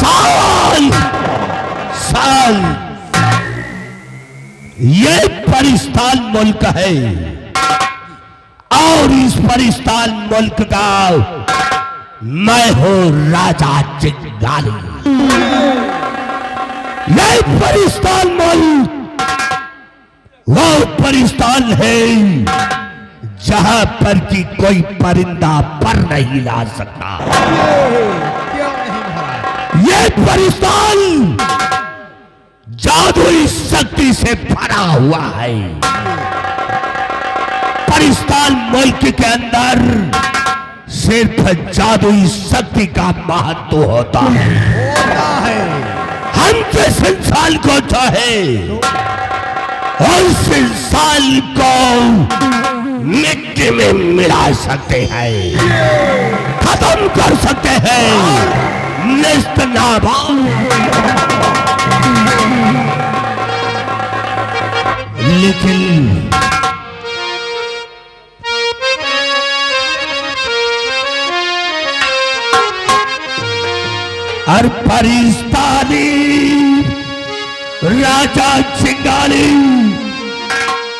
साल साल ये परिस्तान मुल्क है और इस परिस्तान मुल्क का मैं हूं राजा चिंगारी। ये परिस्तान मुल्क वो परिस्तान है जहां पर कि कोई परिंदा पर नहीं ला सकता। ये परिस्तान जादुई शक्ति से भरा हुआ है। परिस्तान मुल्क के अंदर सिर्फ जादुई शक्ति का महत्व होता है। हम जिस इंसान को चाहे उस इंसान को मिट्टी में मिला सकते हैं, खत्म कर सकते हैं, निस्त नाबूद। लेकिन हर परिस्तानी राजा चिंगारी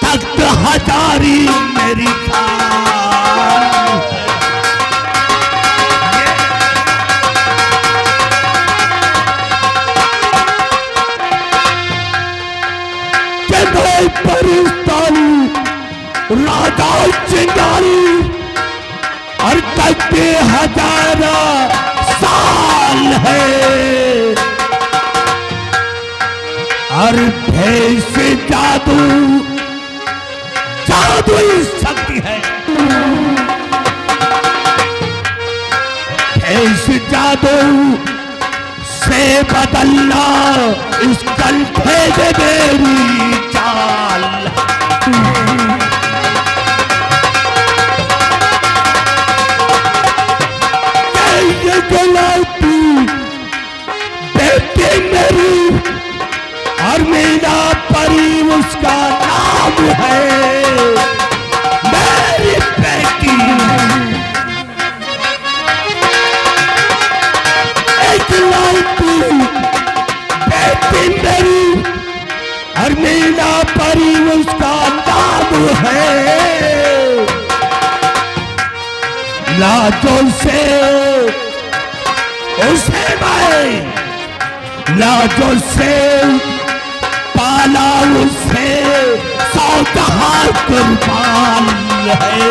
तख्त हजारी मेरी परिस्तानी राजा चिंगारी और तख्त हजारा साल है और भेष जादू जादुई शक्ति है। भेष जादू से बदलना इस कंठे में मेरी चाल। बेटी मेरी और मेरा परी उसका नाम है। मेरी बेटी एक लड़की बेटी मेरी और मेरा परी उसका नाम है। लाजों से उसे मैं लाजों से पाला, उसे सौतहा कुर्बान है।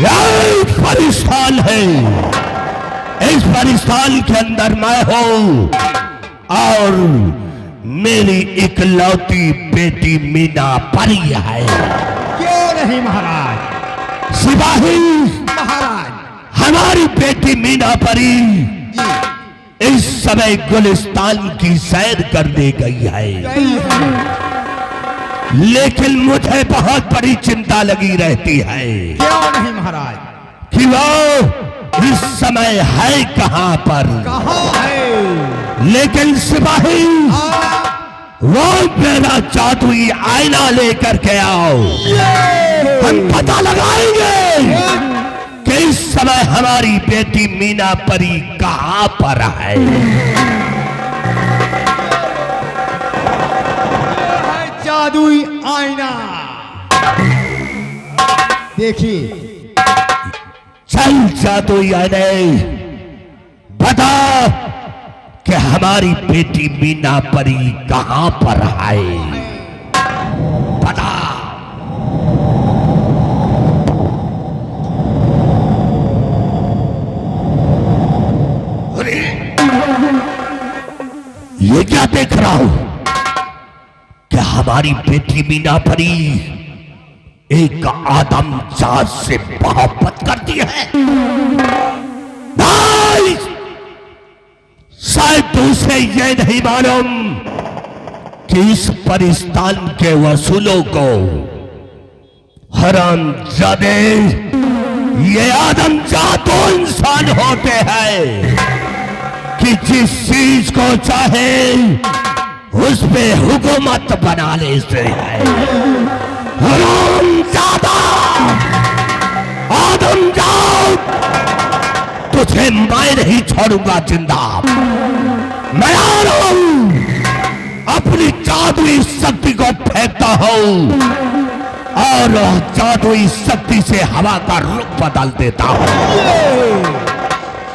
यह परिस्तान है, इस परिस्तान के अंदर मैं हूं और मेरी इकलौती बेटी मीना परी है। क्यों नहीं महाराज? सिपाही महाराज, हमारी बेटी मीना परी इस समय गुलिस्तान की सैर करने गई है। लेकिन मुझे बहुत बड़ी चिंता लगी रहती है। क्यों नहीं महाराज? कि वो इस समय है कहां पर? कहां है? लेकिन सिपाही वो मेरा जादुई आईना लेकर के आओ, हम पता लगाएंगे कि इस समय हमारी बेटी मीना परी कहां पर है। जादुई आईना देखिए। चल जादुई आईने बता कि हमारी बेटी मीना परी कहां पर है। बता। अरे ये क्या देख रहा हूं? क्या हमारी बेटी मीना परी एक आदमजात से मोहब्बत करती है? नहीं, शायद तुझे ये नहीं मालूम कि इस परिस्तान के वसूलों को हरामजादे ये आदमजात इंसान होते हैं कि जिस चीज को चाहे उस पे हुकूमत बना लेते हैं। हरामजादा मैं नहीं छोड़ूंगा जिंदा। मैं आ रहा हूं, अपनी जादुई शक्ति को फेंकता हूं और जादुई शक्ति से हवा का रुख बदल देता हूं।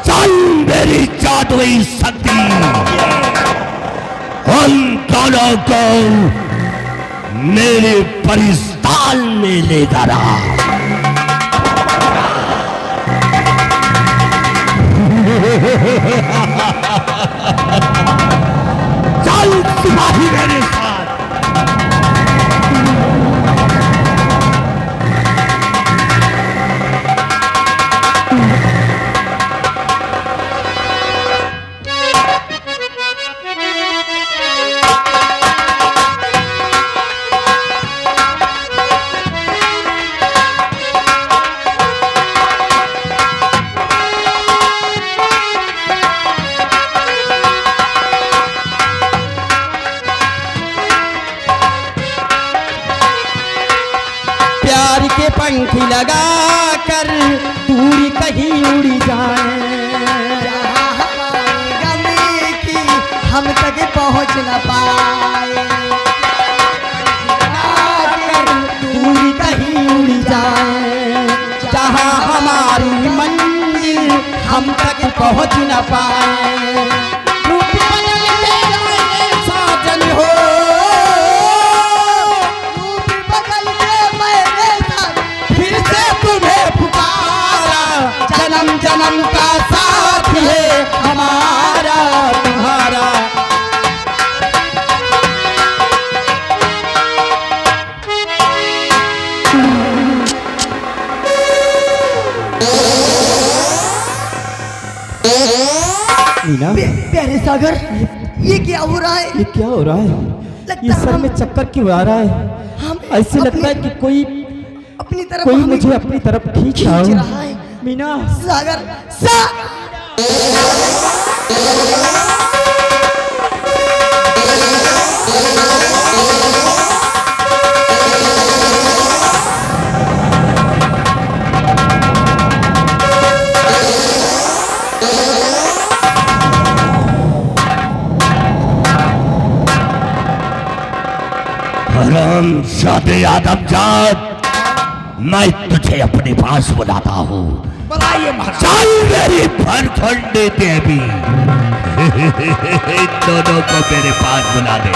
चल मेरी जादुई शक्ति उन दोनों को मेरे परिस्ताल में ले रहा। चल सिपाही मेरे साथ। पंख लगा कर दूरी कहीं उड़ी जाए, जहाँ हमारे गले की हम तक पहुँच न पाए। कर दूरी कहीं उड़ी जाए, जहाँ हमारी मंजिल हम तक पहुँच न पाए। रूप बदल के आए साजन हो, तुम्हें पुकारा, जन्म जन्म का साथ है हमारा तुम्हारा। मीना, प्यारे सागर, ये क्या हो रहा है? ये क्या हो रहा है? ये सर में चक्कर क्यों आ रहा है? ऐसे लगता है कि कोई मुझे अपनी तरफ खींच रहा है। मीना, सागर, हरामजादे आदमजात, मैं तुझे अपने पास बुलाता हूँ। बुलाइए महाराज। चल मेरी भरखंडी देवी, दोनों को मेरे पास बुला दे।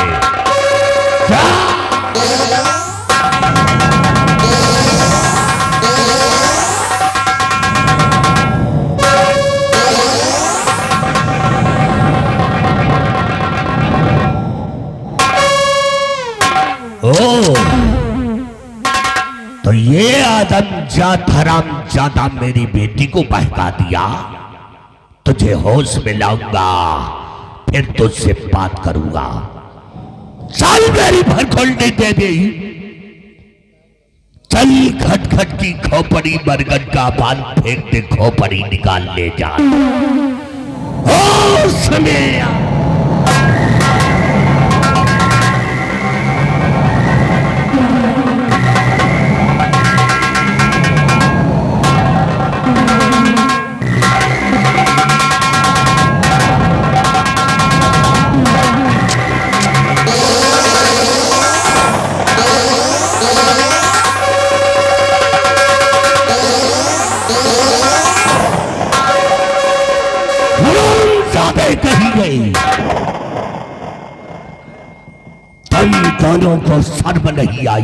तो ये आदमजात हरामजादा मेरी बेटी को बहका दिया। तुझे होश में लाऊंगा, फिर तुझसे बात करूंगा। चल मेरी भरखंडी देवी, चल खटखट की खोपड़ी बरगद का पान फेंक दे, खोपड़ी निकाल ले जा। होश में आ। कही गई, तुम दोनों को शर्म नहीं आई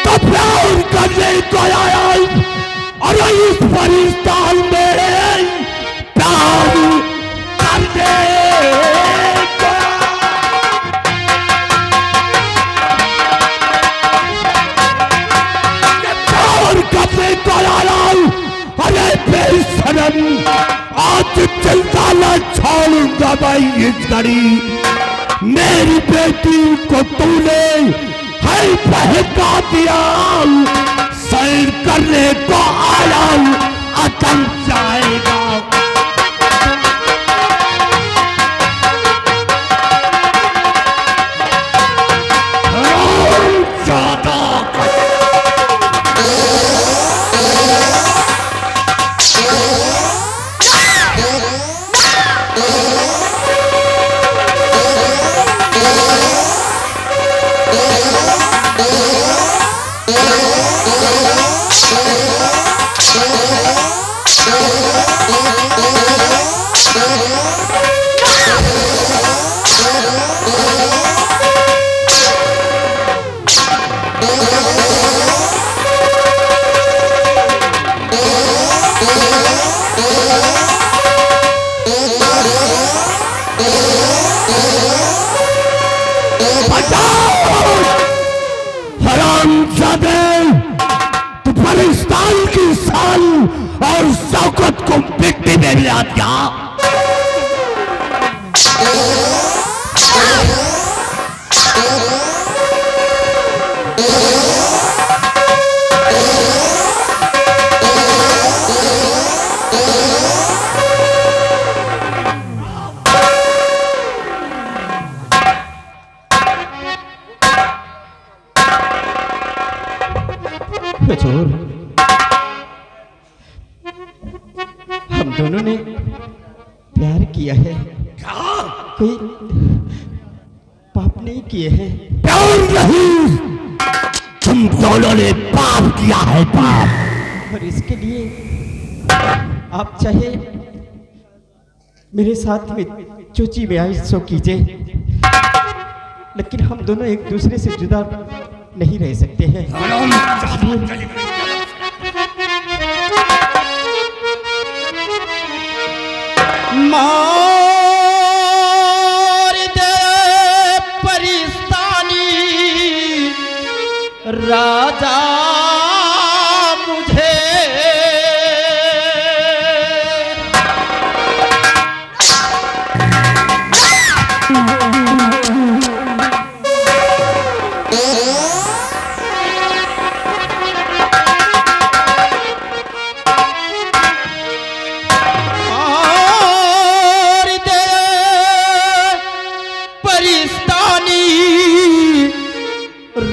तो प्यार करने को आया। अरे इस परिस्तान में प्यार करने को आया। अरे बेशरम, आज चलता न छोड़ूंगा मैं इस घड़ी। मेरी बेटी को तूने है बहका दिया, सैर करने को आया अटक जाएगा। ज्यादा हरामजादे, तू पाकिस्तान की शान और शौकत को मिट्टी में मिला दिया। हुजूर, हम दोनों ने प्यार किया है, कोई पाप नहीं किए हैं। प्यार नहीं, तुम दोनों ने पाप किया है, पाप। और इसके लिए आप चाहे मेरे साथ में जो चीज आई सो कीजिए, लेकिन हम दोनों एक दूसरे से जुदा नहीं रह सकते हैं। मार दे परिस्तानी राजा मुझे,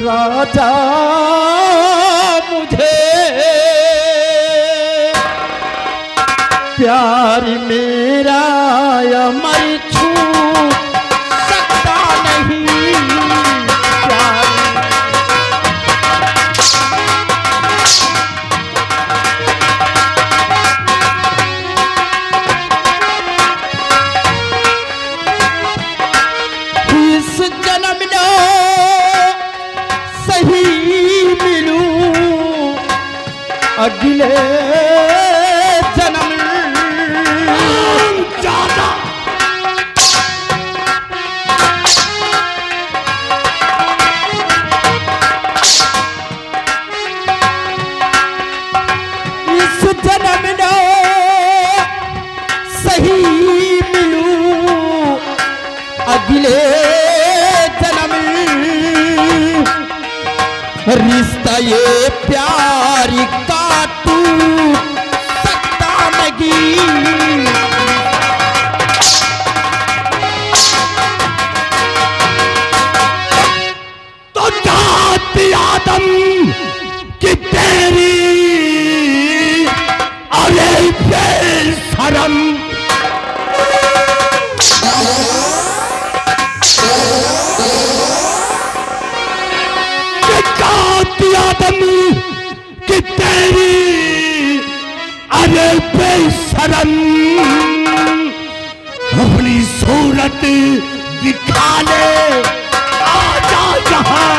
राजा मुझे प्यार मेरा अमर छू सकता नहीं, प्यार इस जन्म में सही मिलूं, अगले जन्म ज्यादा इस जन्म में सही मिलूं, अगले जन्म रिश्ता ये प्यार का टूट सकता नहीं। तो जाति आदम की तेरी, अरे बेशरम, आदम की तेरी, अरे बेशरम, अपनी सूरत दिखा ले, आजा यहाँ।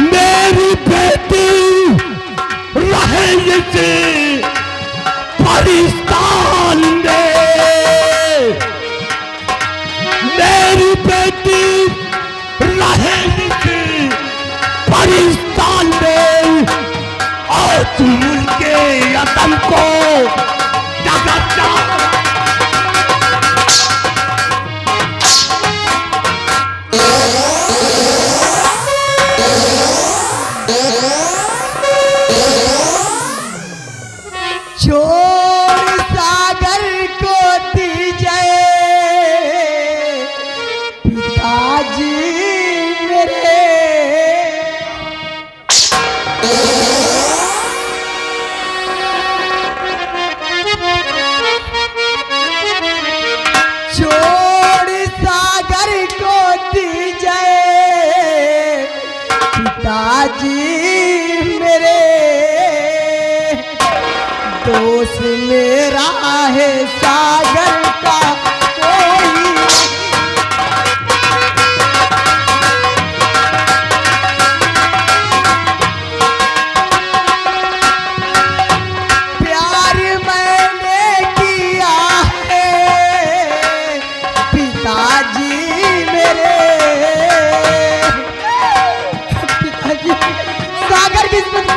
मेरी बेटी रहे इसे पाकिस्तान में, मेरी बेटी रहेगी पाकिस्तान में, और तुम उनके यतन को मेरा है सागर का कोई। प्यार मैंने किया है पिताजी मेरे, पिताजी सागर किस्मत।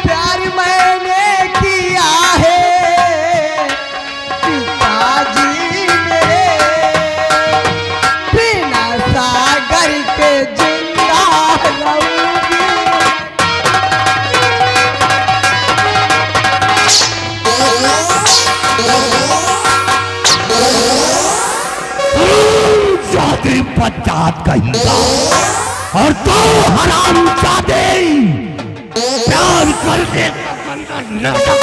प्यार मैंने किया है पिताजी मेरे, बिना सागर के जिंदा रहूंगी। जाते पचात कहींगा और तो हराम जाते प्यार करने का बंधन नाटक।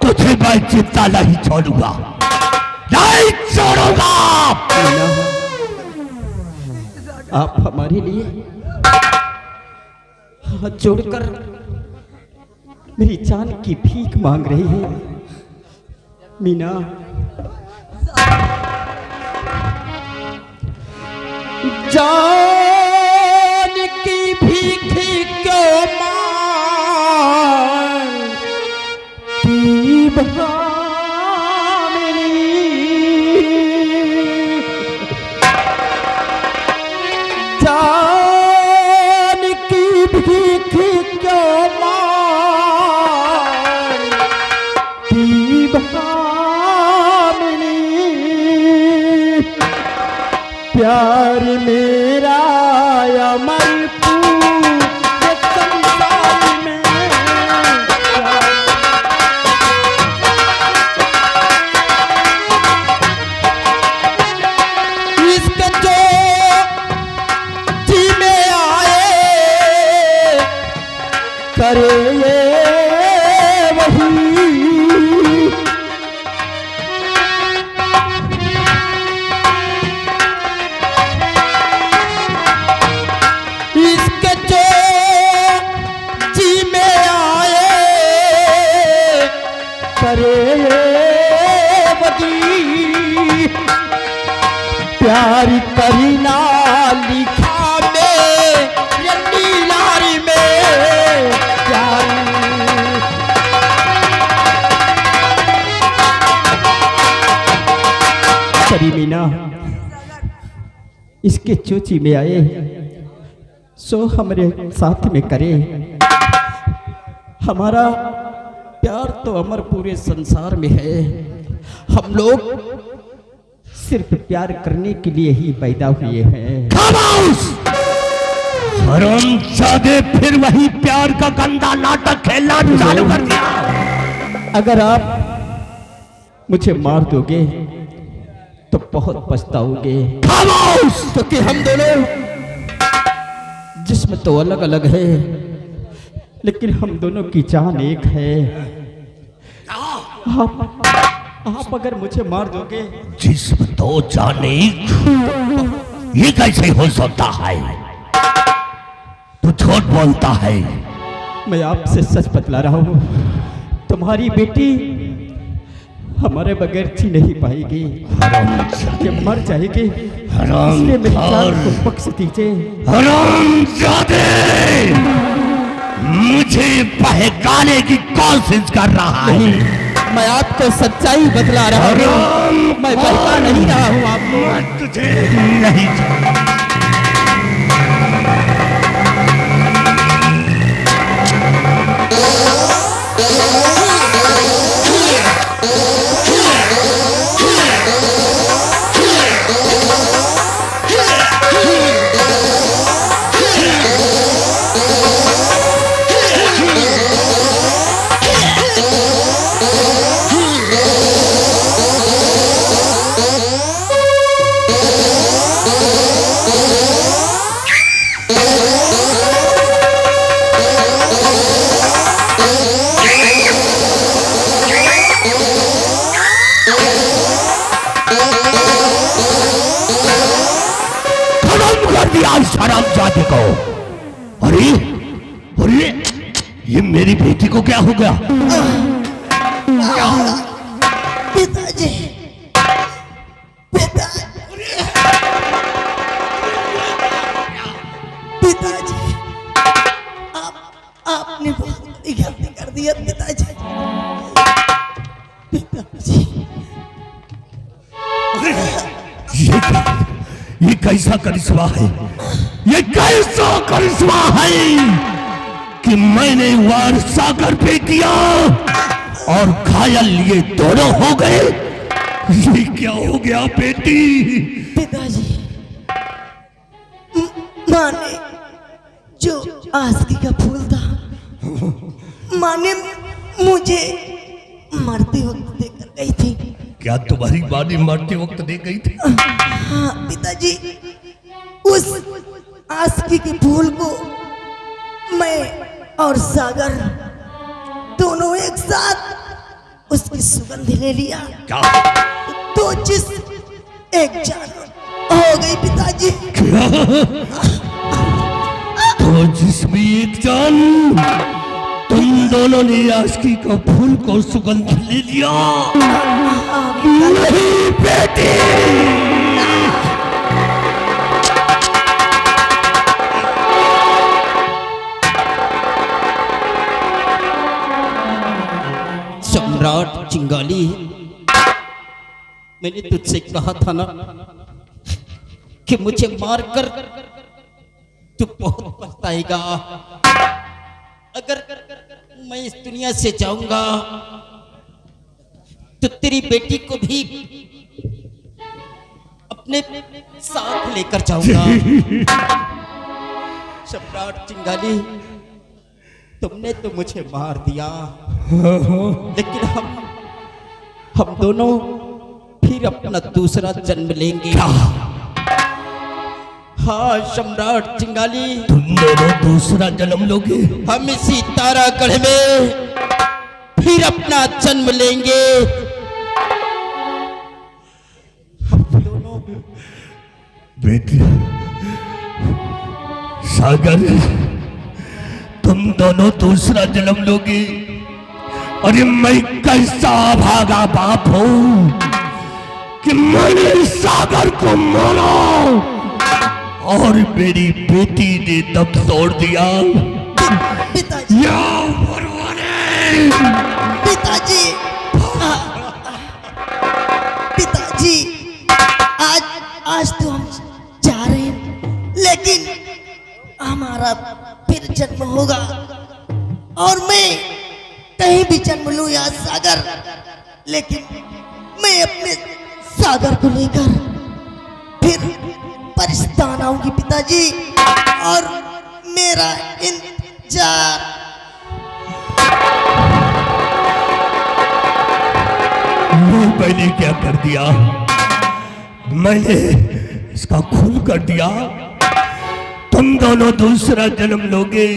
तुझे मैं चिंता नहीं छोड़ूंगा, नहीं छोड़ूंगा। मीना, आप हमारे लिए हाथ जोड़कर मेरी जान की भीख मांग रही है। मीना, जान की भीख क्यों मांगती भामिनी, जान की भीख क्यों मांगती भामिनी, प्यार मेरा अमर पूरे संसार में इसके जो जी में आए करे ये वही, इसके जो जी में आए करे बदी, प्यार करीना लिखा में ये नीलारी में प्यार। करी मीना, इसके चोची में आए सो हमारे साथ में करे, हमारा प्यार तो अमर पूरे संसार में है। हम लोग सिर्फ प्यार करने के लिए ही पैदा हुए हैं। खामोश! हरामजादे फिर वही प्यार का गंदा नाटक खेलना चालू कर दिया। अगर आप मुझे मार दोगे तो बहुत पछताओगे। खामोश! क्योंकि हम दोनों जिस्म तो अलग अलग है, लेकिन हम दोनों की जान एक है। आप अगर मुझे मार दोगे, जिस्म तो जाने, ये कैसे हो सकता है? तू झूठ बोलता है। मैं आपसे सच बतला रहा हूँ, तुम्हारी बेटी हमारे बगैर जी नहीं पाएगी, ये मर जाएगी। इसलिए मेरी जान को बख्श दीजिए। हरामजादे! मुझे बहकाने की कोशिश कर रहा है। मैं आपको सच्चाई बतला रहा हूँ, मैं बहका नहीं रहा हूँ आपको। तुझे नहीं बदमाश हरामजादे को। अरे अरे ये मेरी बेटी को क्या हो गया? पिताजी, पिताजी, आपने बहुत बड़ी गलती कर दी है पिताजी। पिताजी, ये कैसा करिश्मा है? ये कैसा करिश्मा है कि मैंने वार सागर पे किया और घायल ये दोनों हो गए। ये क्या हो गया बेटी? पिताजी, माँ ने जो आस्की का फूल था, माँ ने मुझे मरते वक्त देकर गई थी। क्या तुम्हारी माँ ने मरते वक्त दे गई थी? हाँ पिताजी, उस आस्की के फूल को मैं और सागर दोनों एक साथ उसकी सुगंध ले लिया। क्या? तो जिस एक जान हो गई पिताजी। तो जिसमें एक जान, तुम दोनों ने आस्की का फूल को सुगंध ले लिया। नहीं बेटी, सम्राट चिंगाली, मैंने तुझसे कहा था ना कि मुझे मारकर तू बहुत पछताएगा। अगर मैं इस दुनिया से जाऊंगा तो तेरी बेटी को भी अपने साथ लेकर जाऊंगा। सम्राट चिंगाली, तुमने तो मुझे मार दिया, लेकिन हम दोनों फिर अपना दूसरा जन्म लेंगे। हाँ सम्राट चिंगाली, तुम दोनों दूसरा जन्म लोगे। हम इसी तारागढ़ में फिर अपना जन्म लेंगे। हम दोनों। बेटी सागर, तुम दोनों दूसरा जन्म लोगे। अरे मैं कैसा भागा बाप हूं कि मैंने सागर को मारा और मेरी बेटी ने दम तोड़ दिया। पिताजी, या भगवान! पिताजी, पिताजी, आज तो हम जा रहे हैं, लेकिन हमारा फिर जन्म होगा और मैं कहीं भी जन्म लूं या सागर, लेकिन मैं अपने सागर को लेकर फिर परिस्तान आऊंगी पिताजी, और मेरा इंतजार। मैंने क्या कर दिया? मैंने इसका खून कर दिया। तुम दोनों दूसरा जन्म लोगे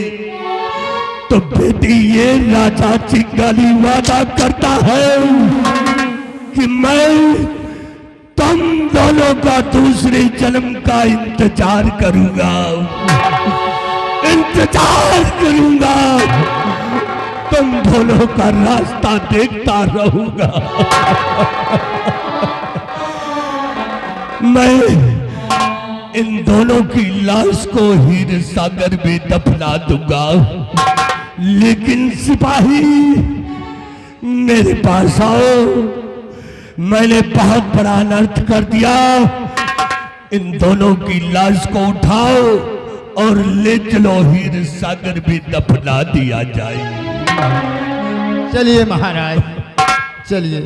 तो बेटी ये राजा चिंगाली वादा करता है कि मैं तुम दोनों का दूसरे जन्म का इंतजार करूंगा, इंतजार करूंगा, तुम दोनों का रास्ता देखता रहूंगा। मैं इन दोनों की लाश को हीर सागर में दफना दूंगा, लेकिन सिपाही मेरे पास आओ। मैंने बहुत बड़ा अनर्थ कर दिया। इन दोनों की लाश को उठाओ और ले चलो, हीर सागर में दफना दिया जाए। चलिए महाराज, चलिए।